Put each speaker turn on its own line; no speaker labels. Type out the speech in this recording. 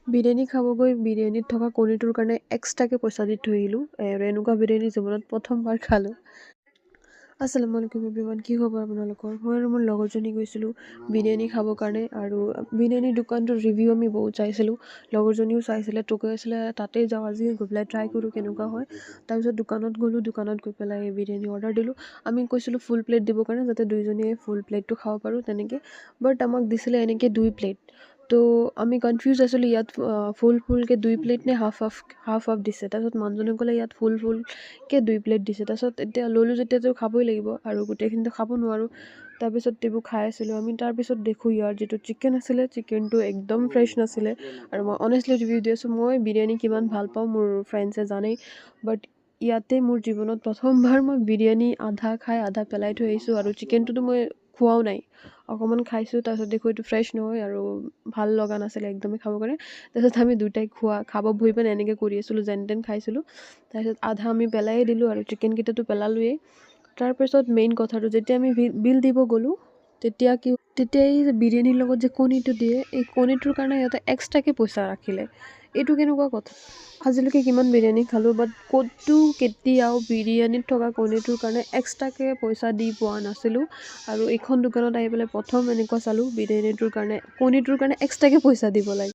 বিৰিয়ানী খাব গৈ বিৰিয়ানীত থকা কণীটোৰ কাৰণে এক্সট্ৰাকৈ পইচা দি থৈ আহিলোঁ আৰু এনেকুৱা বিৰিয়ানী জীৱনত প্ৰথমবাৰ খালোঁ। আসসালামু আলাইকুম এভৰিৱান, কি খবৰ আপোনালোকৰ? মই আৰু মোৰ লগৰজনী গৈছিলোঁ বিৰিয়ানী খাবৰ কাৰণে, আৰু বিৰিয়ানীৰ দোকানটোৰ ৰিভিউ আমি বহুত চাইছিলোঁ, লগৰজনীও চাইছিলে, তো কৈ আছিলে তাতেই যাওঁ আজি, গৈ পেলাই ট্ৰাই কৰোঁ কেনেকুৱা হয়। তাৰপিছত দোকানত গ'লোঁ, দোকানত গৈ পেলাই বিৰিয়ানী অৰ্ডাৰ দিলোঁ। আমি কৈছিলোঁ ফুল প্লেট দিবৰ কাৰণে, যাতে দুইজনীয়ে ফুল প্লেটটো খাব পাৰোঁ তেনেকৈ, বাট আমাক দিছিলে এনেকৈ 2 প্লেট। তো আমি কনফিউজ আছিলোঁ, ইয়াত ফুলকৈ 2 প্লেট নে হাফ দিছে। তাৰপিছত মানুহজনে ক'লে ইয়াত ফুলকৈ 2 প্লেট দিছে। তাৰপিছত এতিয়া ল'লোঁ যেতিয়াতো খাবই লাগিব, আৰু গোটেইখিনিতো খাব নোৱাৰোঁ। তাৰপিছত এইবোৰ খাই আছিলোঁ আমি। তাৰপিছত দেখোঁ ইয়াৰ যিটো চিকেন আছিলে, চিকেনটো একদম ফ্ৰেছ নাছিলে। আৰু মই অনেষ্টলি ৰিভিউ দি আছোঁ, মই বিৰিয়ানী কিমান ভাল পাওঁ মোৰ ফ্ৰেণ্ডছে জানেই, বাট ইয়াতে মোৰ জীৱনত প্ৰথমবাৰ মই বিৰিয়ানী আধা খাই আধা পেলাই থৈ আহিছোঁ, আৰু চিকেনটোতো মই খোৱাও নাই, অকণমান খাইছোঁ। তাৰপিছত দেখোঁ এইটো ফ্ৰেছ নহয় আৰু ভাল লগা নাছিলে একদমেই খাবৰ কাৰণে। তাৰপিছত আমি দুটাই খাব বহি পিনে এনেকৈ কৰি আছিলোঁ, যেন তেন খাইছিলোঁ। তাৰপিছত আধা আমি পেলাই দিলোঁ, আৰু চিকেনকেইটাতো পেলালোৱেই। তাৰপিছত মেইন কথাটো, যেতিয়া আমি বিল দিব গ'লোঁ, তেতিয়া এই বিৰিয়ানীৰ লগত যে কণীটো দিয়ে, এই কণীটোৰ কাৰণে সিহঁতে এক্সট্ৰাকৈ পইচা ৰাখিলে। এইটো কেনেকুৱা কথা? আজিলৈকে কিমান বিৰিয়ানী খালোঁ, বাট ক'তো কেতিয়াও বিৰিয়ানীত থকা কণীটোৰ কাৰণে এক্সট্ৰাকৈ পইচা দি পোৱা নাছিলোঁ। আৰু এইখন দোকানত আহি পেলাই প্ৰথম এনেকুৱা চালোঁ, বিৰিয়ানীটোৰ কাৰণে কণীটোৰ কাৰণে এক্সট্ৰাকৈ পইচা দিব লাগে।